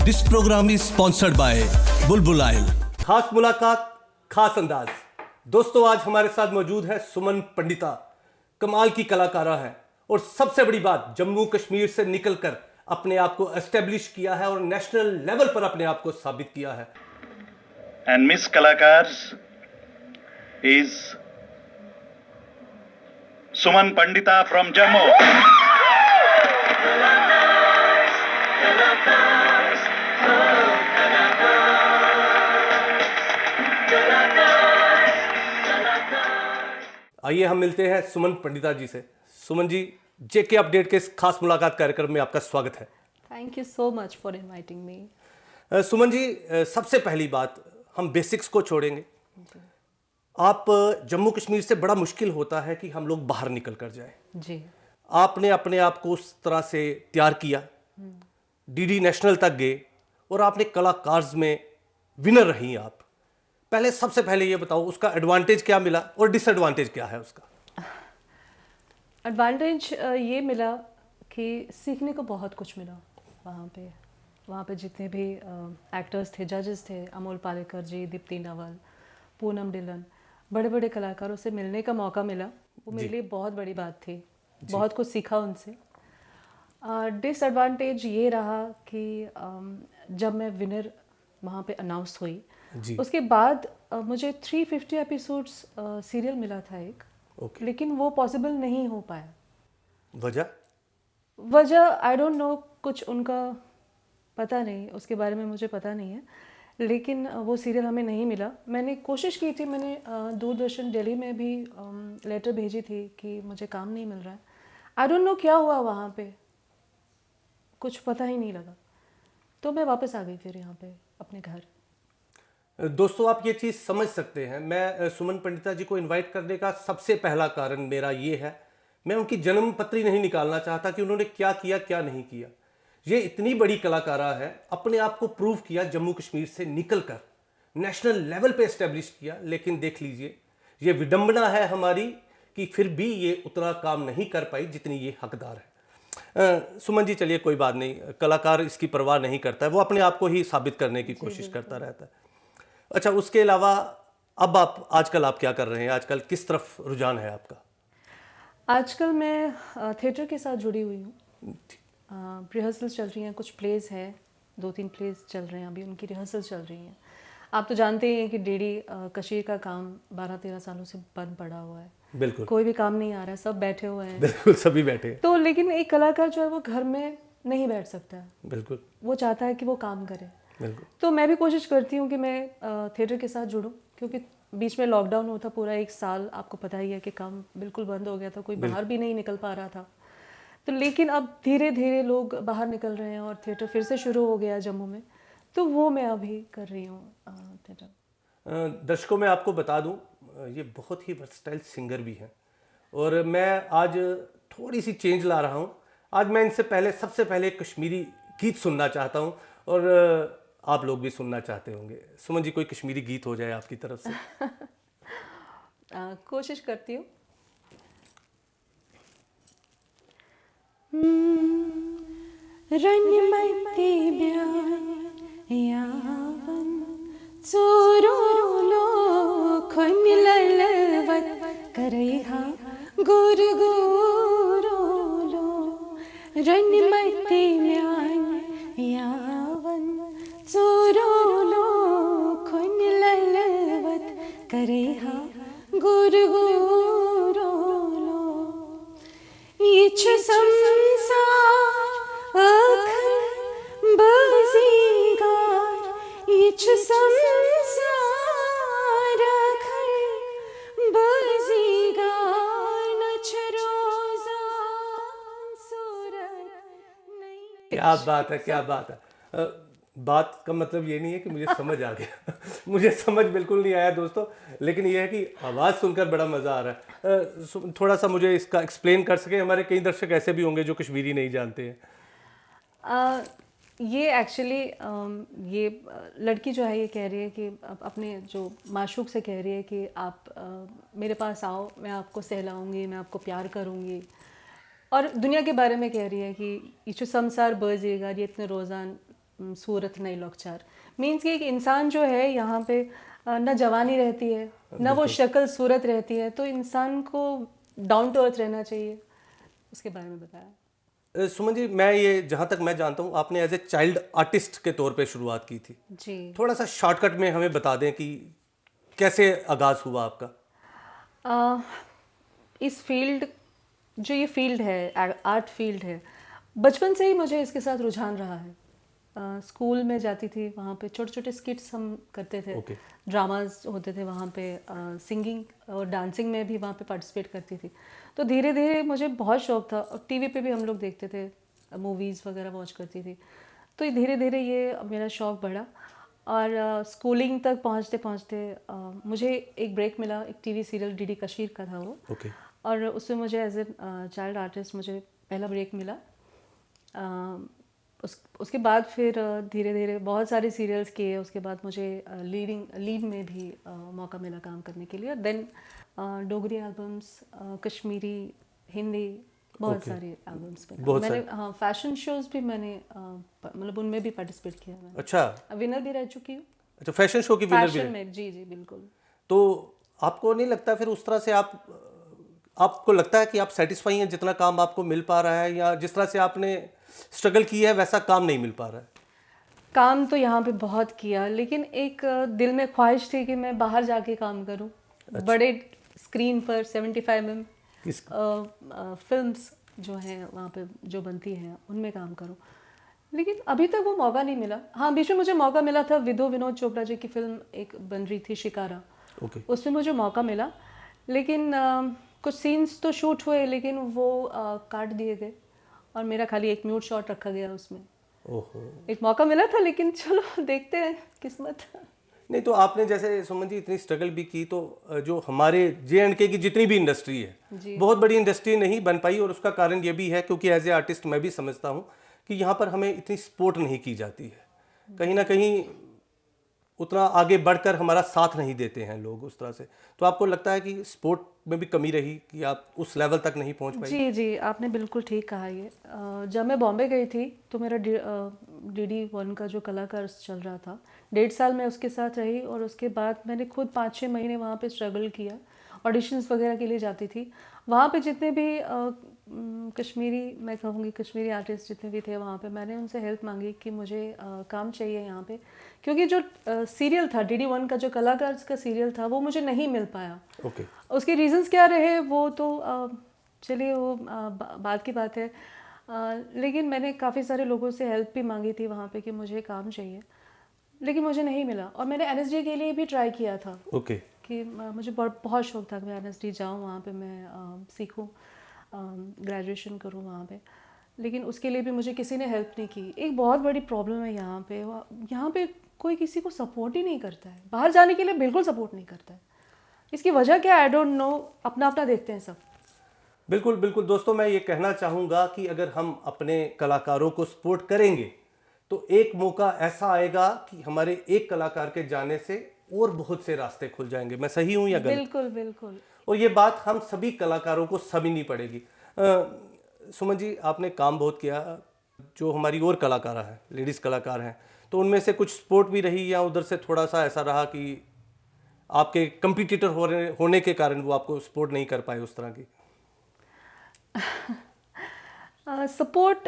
This program is sponsored by Bulbul oil. खास मुलाकात, खास अंदाज। दोस्तों, आज हमारे साथ मौजूद है सुमन पंडिता। कमाल की कलाकारा है और सबसे बड़ी बात, जम्मू कश्मीर से निकलकर अपने आप को एस्टेब्लिश किया है और नेशनल लेवल पर अपने आप को साबित किया है। And Miss Kalakar is Suman Pandita from Jammu. आइए हम मिलते हैं सुमन पंडिता जी से। सुमन जी, जेके अपडेट के इस खास मुलाकात कार्यक्रम में आपका स्वागत है। Thank you so much for inviting me. Suman ji, सबसे पहली बात, हम बेसिक्स को छोड़ेंगे। आप जम्मू कश्मीर से बड़ा मुश्किल होता है कि हम लोग बाहर निकल कर जाएं। जी, आपने अपने आप को उस तरह से तैयार किया, डीडी नेशनल तक गए और आपने कलाकार्स में विनर रही आप। पहले सबसे पहले ये बताओ, उसका एडवांटेज क्या मिला और डिसएडवांटेज क्या है उसका? एडवांटेज ये मिला कि सीखने को बहुत कुछ मिला वहाँ पे जितने भी एक्टर्स थे, जजेस थे, अमोल पालेकर जी, दीप्ति नवल, पूनम डिलन, बड़े बड़े कलाकारों से मिलने का मौका मिला। वो मेरे लिए बहुत बड़ी बात थी, बहुत कुछ सीखा उनसे। डिसएडवांटेज ये रहा कि जब मैं विनर वहाँ पे अनाउंस हुई, उसके बाद मुझे 350 एपिसोड्स सीरियल मिला था एक, लेकिन वो पॉसिबल नहीं हो पाया। वजह आई डोंट नो, कुछ उनका पता नहीं, उसके बारे में मुझे पता नहीं है, लेकिन वो सीरियल हमें नहीं मिला। मैंने कोशिश की थी, मैंने दूरदर्शन दिल्ली में भी लेटर भेजी थी कि मुझे काम नहीं मिल रहा है। आई डोंट नो क्या हुआ वहाँ पे, कुछ पता ही नहीं लगा, तो मैं वापस आ गई फिर यहाँ पे अपने घर। दोस्तों, आप ये चीज़ समझ सकते हैं। मैं सुमन पंडिता जी को इनवाइट करने का सबसे पहला कारण मेरा ये है, मैं उनकी जन्म पत्री नहीं निकालना चाहता कि उन्होंने क्या किया क्या नहीं किया। ये इतनी बड़ी कलाकारा है, अपने आप को प्रूव किया, जम्मू कश्मीर से निकलकर नेशनल लेवल पे एस्टेब्लिश किया। लेकिन देख लीजिए, ये विडंबना है हमारी कि फिर भी ये उतना काम नहीं कर पाई जितनी ये हकदार है। सुमन जी, चलिए कोई बात नहीं, कलाकार इसकी परवाह नहीं करता है, वो अपने आप को ही साबित करने की कोशिश करता रहता है। अच्छा, उसके अलावा अब आजकल आप क्या कर रहे हैं? आजकल किस तरफ रुझान है आपका? आजकल मैं थिएटर के साथ जुड़ी हुई हूँ। रिहर्सल्स चल रही हैं, कुछ प्लेस हैं, 2-3 प्लेस चल रहे हैं अभी, उनकी रिहर्सल्स चल रही हैं। आप तो जानते ही हैं कि डीडी कश्मीर का काम 12-13 सालों से बंद पड़ा हुआ है। बिल्कुल, कोई भी काम नहीं आ रहा है, सब बैठे हुए हैं। बिल्कुल, सभी बैठे हैं। तो लेकिन एक कलाकार जो है वो घर में नहीं बैठ सकता है। बिल्कुल, वो चाहता है कि वो काम करे। बिल्कुल। तो मैं भी कोशिश करती हूँ कि मैं थिएटर के साथ जुड़ूं, क्योंकि बीच में लॉकडाउन होता पूरा 1 साल, आपको पता ही है कि काम बिल्कुल बंद हो गया था, कोई बाहर भी नहीं निकल पा रहा था। तो लेकिन अब धीरे धीरे लोग बाहर निकल रहे हैं और थिएटर फिर से शुरू हो गया जम्मू में, तो वो मैं अभी कर रही हूँ थिएटर। दर्शकों, मैं आपको बता दूं, ये बहुत ही वर्सटाइल सिंगर भी हैं और मैं आज थोड़ी सी चेंज ला रहा हूँ। आज मैं इनसे सबसे पहले कश्मीरी गीत सुनना चाहता हूँ और आप लोग भी सुनना चाहते होंगे। सुमन जी, कोई कश्मीरी गीत हो जाए आपकी तरफ से। कोशिश करती हूँ। क्या बात है, क्या बात है। बात का मतलब ये नहीं है कि मुझे समझ आ गया। मुझे समझ बिल्कुल नहीं आया दोस्तों, लेकिन ये है कि आवाज़ सुनकर बड़ा मज़ा आ रहा है। थोड़ा सा मुझे इसका एक्सप्लेन कर सके, हमारे कई दर्शक ऐसे भी होंगे जो कश्मीरी नहीं जानते हैं। ये एक्चुअली ये लड़की जो है ये कह रही है कि अपने जो माशूक से कह रही है कि आप मेरे पास आओ, मैं आपको सहलाऊंगी, मैं आपको प्यार करूंगी, और दुनिया के बारे में कह रही है कि ये जो संसार बजेगा, ये इतने रोज़ान सूरत नई लोकचार मीन्स कि एक इंसान जो है यहाँ पे न जवानी रहती है न वो शक्ल सूरत रहती है, तो इंसान को डाउन टू अर्थ रहना चाहिए, उसके बारे में बताया। सुमन जी, मैं ये जहाँ तक मैं जानता हूँ आपने एज ए चाइल्ड आर्टिस्ट के तौर पे शुरुआत की थी जी। थोड़ा सा शॉर्टकट में हमें बता दें कि कैसे आगाज़ हुआ आपका? इस फील्ड, जो ये फील्ड है, आर्ट फील्ड है, बचपन से ही मुझे इसके साथ रुझान रहा है। स्कूल में जाती थी, वहाँ पे छोटे छोटे स्किट्स हम करते थे, ड्रामाज होते थे वहाँ पे, सिंगिंग और डांसिंग में भी वहाँ पे पार्टिसिपेट करती थी। तो धीरे धीरे मुझे बहुत शौक था, और टीवी पे भी हम लोग देखते थे, मूवीज़ वगैरह वॉच करती थी। तो धीरे धीरे ये मेरा शौक बढ़ा, और स्कूलिंग तक पहुँचते पहुँचते मुझे एक ब्रेक मिला। एक टीवी सीरियल डीडी कशीर का था वो, और उसमें मुझे एज ए चाइल्ड आर्टिस्ट मुझे पहला ब्रेक मिला। उसके बाद फिर धीरे धीरे बहुत सारे सीरियल्स किए। उसके बाद मुझे लीड में भी मौका मिला काम करने के लिए। देन डोगरी एल्बम्स, कश्मीरी, हिंदी, बहुत सारे एल्बम्स में मैंने, हाँ, फैशन शोज भी मैंने मतलब उनमें भी पार्टिसिपेट किया मैंने। अच्छा, विनर भी रह चुकी हूँ। अच्छा, फैशन शो की विनर भी फैशन में, जी जी बिल्कुल। तो आपको नहीं लगता फिर उस तरह से आपको लगता है कि आप सेटिस्फाई हैं जितना काम आपको मिल पा रहा है, या जिस तरह से आपने स्ट्रगल की है वैसा काम नहीं मिल पा रहा है? काम तो यहाँ पे बहुत किया, लेकिन एक दिल में ख्वाहिश थी कि मैं बाहर जाके काम करूँ। अच्छा। बड़े स्क्रीन पर 75mm फिल्म्स जो हैं वहाँ पे जो बनती हैं उनमें काम करूँ, लेकिन अभी तक वो मौका नहीं मिला। हाँ, बीच में मुझे मौका मिला था, विनोद चोपड़ा जी की फिल्म एक बन रही थी शिकारा, उसमें मुझे मौका मिला, लेकिन कुछ सीन्स तो शूट हुए, लेकिन वो काट दिए गए, और मेरा खाली एक म्यूट शॉट रखा गया उसमें। ओहो। एक मौका मिला था, लेकिन चलो देखते हैं, किस्मत। नहीं, तो आपने जैसे सुमन जी इतनी स्ट्रगल भी की, तो जो हमारे J&K की जितनी भी इंडस्ट्री है, बहुत बड़ी इंडस्ट्री नहीं बन पाई, और उसका कारण ये भी है क्योंकि एज ए आर्टिस्ट मैं भी समझता हूँ कि यहाँ पर हमें इतनी सपोर्ट नहीं की जाती है। कहीं ना कहीं उतना आगे बढ़कर हमारा साथ नहीं देते हैं लोग उस तरह से। तो आपको लगता है कि स्पोर्ट में भी कमी रही कि आप उस लेवल तक नहीं पहुंच पाई? जी जी, आपने बिल्कुल ठीक कहा। ये जब मैं बॉम्बे गई थी तो मेरा DD1 का जो कलाकार चल रहा था, 1.5 साल मैं उसके साथ रही, और उसके बाद मैंने खुद 5-6 महीने वहाँ पे स्ट्रगल किया। ऑडिशंस वगैरह के लिए जाती थी। वहाँ पे जितने भी कश्मीरी, मैं कहूँगी कश्मीरी आर्टिस्ट जितने भी थे वहाँ पे, मैंने उनसे हेल्प मांगी कि मुझे काम चाहिए यहाँ पे, क्योंकि जो सीरियल था DD1 का, जो कलाकार का सीरियल था, वो मुझे नहीं मिल पाया। उसके रीजंस क्या रहे वो तो चलिए वो बात की बात है, लेकिन मैंने काफ़ी सारे लोगों से हेल्प भी मांगी थी वहाँ पे कि मुझे काम चाहिए, लेकिन मुझे नहीं मिला। और मैंने NSD के लिए भी ट्राई किया था कि मुझे बहुत शौक था कि मैं NSD जाऊँ, वहाँ पे मैं सीखूँ, ग्रेजुएशन करूँ वहाँ पे, लेकिन उसके लिए भी मुझे किसी ने हेल्प नहीं की। एक बहुत बड़ी प्रॉब्लम है यहाँ पे कोई किसी को सपोर्ट ही नहीं करता है, बाहर जाने के लिए बिल्कुल सपोर्ट नहीं करता है। इसकी वजह क्या, आई डोंट नो, अपना अपना देखते हैं सब। बिल्कुल बिल्कुल दोस्तों, मैं ये कहना चाहूँगा कि अगर हम अपने कलाकारों को सपोर्ट करेंगे तो एक मौका ऐसा आएगा कि हमारे एक कलाकार के जाने से और बहुत से रास्ते खुल जाएंगे। मैं सही हूँ या गलत? बिल्कुल बिल्कुल। और ये बात हम सभी कलाकारों को समझनी पड़ेगी। सुमन जी, आपने काम बहुत किया, जो हमारी और कलाकार हैं, लेडीज़ कलाकार हैं, तो उनमें से कुछ सपोर्ट भी रही, या उधर से थोड़ा सा ऐसा रहा कि आपके कंपटीटर होने के कारण वो आपको सपोर्ट नहीं कर पाए उस तरह की? सपोर्ट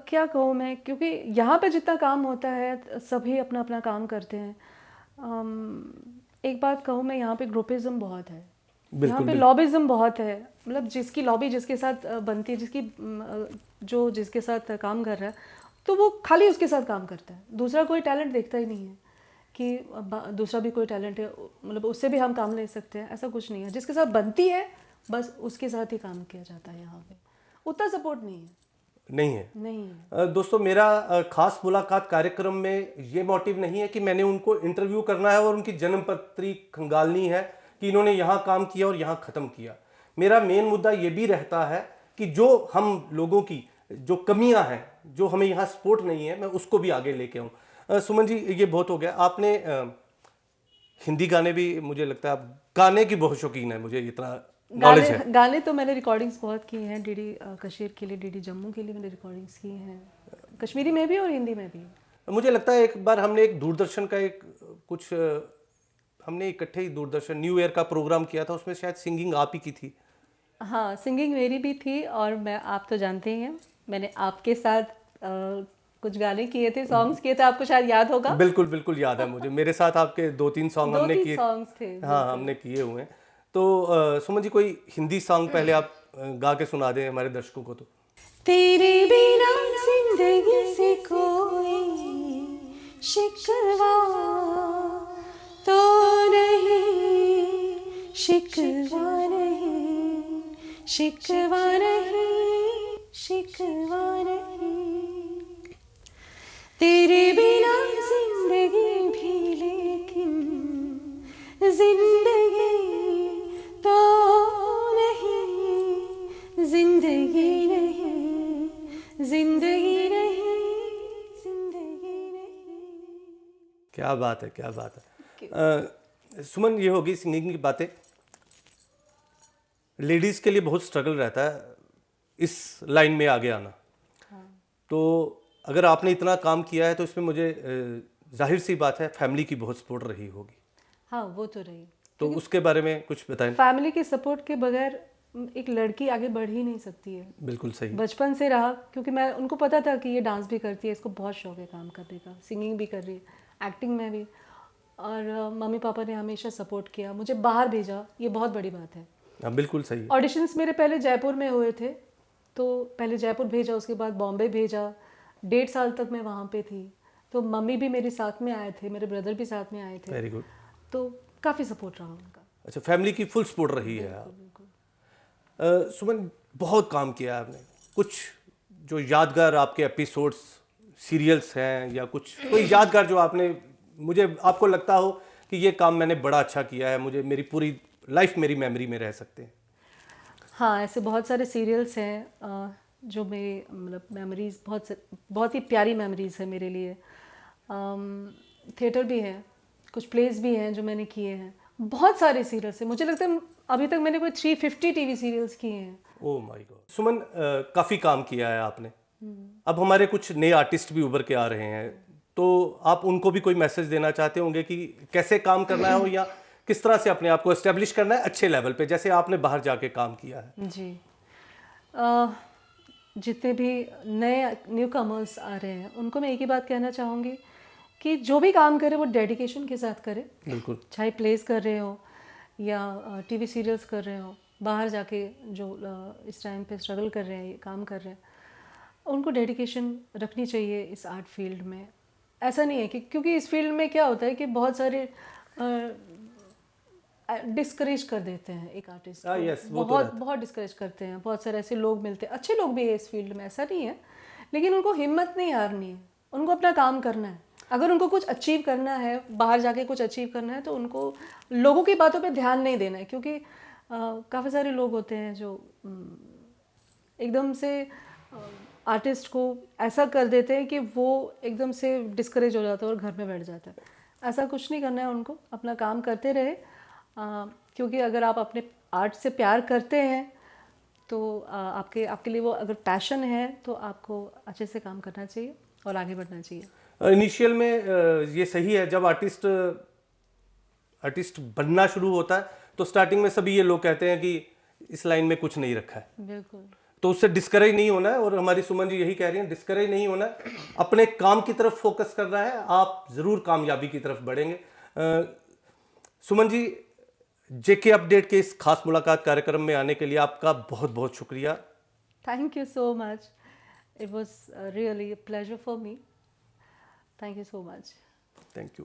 क्या कहूँ मैं, क्योंकि यहाँ पे जितना काम होता है सभी अपना अपना काम करते हैं। एक बात कहूँ मैं, यहाँ पे ग्रुपिज्म बहुत है, यहाँ पे लॉबिज्म बहुत है। मतलब जिसकी लॉबी जिसके साथ बनती है, जो जिसके साथ काम कर रहा है, तो वो खाली उसके साथ काम करता है, दूसरा कोई टैलेंट देखता ही नहीं है कि दूसरा भी कोई टैलेंट है, मतलब उससे भी हम काम ले सकते हैं, ऐसा कुछ नहीं है। जिसके साथ बनती है बस उसके साथ ही काम किया जाता है। यहाँ पे उतना सपोर्ट नहीं है। दोस्तों, मेरा खास मुलाकात कार्यक्रम में ये मोटिव नहीं है कि मैंने उनको इंटरव्यू करना है और उनकी जन्म पत्री खंगालनी है कि इन्होंने यहाँ काम किया और यहाँ ख़त्म किया। मेरा मेन मुद्दा ये भी रहता है कि जो हम लोगों की जो कमियां हैं, जो हमें यहाँ सपोर्ट नहीं है, मैं उसको भी आगे लेके आऊँ। सुमन जी, ये बहुत हो गया। आपने हिंदी गाने भी, मुझे लगता है आप गाने की बहुत शौकीन है, मुझे इतना नॉलेज है। गाने तो मैंने रिकॉर्डिंग्स बहुत की हैं, डीडी कशीर के लिए, डीडी जम्मू के लिए मैंने रिकॉर्डिंग्स की हैं, कश्मीरी में भी और हिंदी में भी। मुझे लगता है एक बार हमने एक दूरदर्शन का हमने इकट्ठे ही दूरदर्शन न्यू ईयर का प्रोग्राम किया था, उसमें शायद सिंगिंग आप ही की थी। हाँ, सिंगिंग मेरी भी थी, और मैं, आप तो जानते ही हैं, मैंने आपके साथ कुछ गाने किए थे, सॉन्ग्स किए थे, आपको शायद याद होगा। बिल्कुल बिल्कुल याद है मुझे, मेरे साथ आपके 2-3 सॉन्ग हमने किए। सॉन्ग्स थे। हाँ, हमने किए हुए हैं। तो सुमन जी, कोई हिंदी सॉन्ग पहले आप गा के सुना दें हमारे दर्शकों को। तो तेरे बिना जिंदगी से कोई शिकवा तो नहीं, शिकवा नहीं, शिकवा नहीं, शिकवा नहीं, तेरे बिना जिंदगी भी, लेकिन जिंदगी तो नहीं, जिंदगी नहीं, जिंदगी नहीं, जिंदगी नहीं। क्या बात है, क्या बात है। सुमन, ये होगी सिंगिंग की बातें। लेडीज़ के लिए बहुत स्ट्रगल रहता है इस लाइन में आगे आना। तो अगर आपने इतना काम किया है तो इसमें मुझे जाहिर सी बात है फैमिली की बहुत सपोर्ट रही होगी। हाँ, वो तो रही। तो उसके बारे में कुछ बताएं। फैमिली के सपोर्ट के बगैर एक लड़की आगे बढ़ ही नहीं सकती है। बिल्कुल सही। बचपन से रहा, क्योंकि मैं, उनको पता था कि ये डांस भी करती है, इसको बहुत शौक है काम करने का, सिंगिंग भी कर रही है, एक्टिंग में भी, और मम्मी पापा ने हमेशा सपोर्ट किया, मुझे बाहर भेजा, ये बहुत बड़ी बात है। हाँ, बिल्कुल सही। ऑडिशंस मेरे पहले जयपुर में हुए थे, तो पहले जयपुर भेजा, उसके बाद बॉम्बे भेजा, 1.5 साल तक मैं वहाँ पे थी। तो मम्मी भी मेरे साथ में आए थे, मेरे ब्रदर भी साथ में आए थे। Very good. तो काफ़ी सपोर्ट रहा उनका। अच्छा, फैमिली की फुल सपोर्ट रही है। सुमन, बहुत काम किया आपने। कुछ जो यादगार आपके एपिसोड्स, सीरियल्स हैं, या कुछ कोई यादगार जो आपको लगता हो कि ये काम मैंने बड़ा अच्छा किया है, मुझे मेरी पूरी लाइफ मेरी मेमोरी में रह सकते हैं? हाँ, ऐसे बहुत सारे सीरियल्स हैं जो मेरी, मतलब मेमोरीज, बहुत ही प्यारी मेमोरीज है मेरे लिए। थिएटर भी है, कुछ प्लेस भी हैं जो मैंने किए हैं, बहुत सारे सीरियल्स हैं। मुझे लगता है अभी तक मैंने कोई 350 टीवी सीरियल्स किए हैं। Oh my God. सुमन, काफ़ी काम किया है आपने। अब हमारे कुछ नए आर्टिस्ट भी उभर के आ रहे हैं, तो आप उनको भी कोई मैसेज देना चाहते होंगे कि कैसे काम करना है, या किस तरह से अपने आप को एस्टेब्लिश करना है अच्छे लेवल पे, जैसे आपने बाहर जाके काम किया है? जी, जितने भी नए न्यू कमर्स आ रहे हैं उनको मैं एक ही बात कहना चाहूँगी कि जो भी काम करे वो डेडिकेशन के साथ करे। बिल्कुल। चाहे प्लेस कर रहे हो या टीवी सीरियल्स कर रहे हो, बाहर जाके जो इस टाइम पे स्ट्रगल कर रहे हैं, काम कर रहे हैं, उनको डेडिकेशन रखनी चाहिए इस आर्ट फील्ड में। ऐसा नहीं है कि, क्योंकि इस फील्ड में क्या होता है कि बहुत सारे डिस्करेज कर देते हैं एक आर्टिस्ट को। yes, बहुत डिस्करेज करते हैं। बहुत सारे ऐसे लोग मिलते हैं, अच्छे लोग भी है इस फील्ड में, ऐसा नहीं है, लेकिन उनको हिम्मत नहीं हारनी है, उनको अपना काम करना है। अगर उनको कुछ अचीव करना है, बाहर जाके कुछ अचीव करना है, तो उनको लोगों की बातों पे ध्यान नहीं देना है, क्योंकि काफ़ी सारे लोग होते हैं जो एकदम से आर्टिस्ट को ऐसा कर देते हैं कि वो एकदम से डिस्करेज हो जाता है और घर में बैठ जाता है। ऐसा कुछ नहीं करना है, उनको अपना काम करते रहे, क्योंकि अगर आप अपने आर्ट से प्यार करते हैं तो आपके लिए वो अगर पैशन है तो आपको अच्छे से काम करना चाहिए और आगे बढ़ना चाहिए। इनिशियल में ये सही है, जब आर्टिस्ट बनना शुरू होता है तो स्टार्टिंग में सभी ये लोग कहते हैं कि इस लाइन में कुछ नहीं रखा है। बिल्कुल। तो उससे डिस्करेज नहीं होना है, और हमारी सुमन जी यही कह रही हैं, डिस्करेज नहीं होना है, अपने काम की तरफ फोकस करना है, आप ज़रूर कामयाबी की तरफ बढ़ेंगे। सुमन जी, जेके अपडेट के इस खास मुलाकात कार्यक्रम में आने के लिए आपका बहुत बहुत शुक्रिया। Thank you so much, it was really a pleasure for me. Thank you so much. Thank you.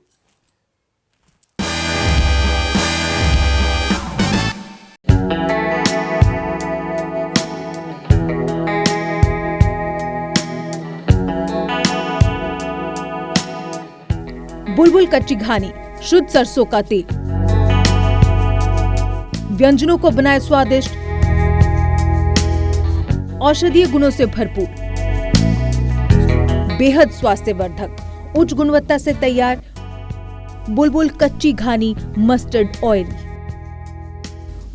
बुलबुल कच्ची घानी, शुद्ध सरसों का तेल, व्यंजनों को बनाए स्वादिष्ट, औषधीय गुणों से भरपूर, बेहद स्वास्थ्यवर्धक, उच्च गुणवत्ता से तैयार बुलबुल कच्ची घानी मस्टर्ड ऑयल।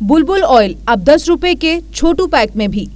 बुलबुल ऑयल अब 10 रुपए के छोटू पैक में भी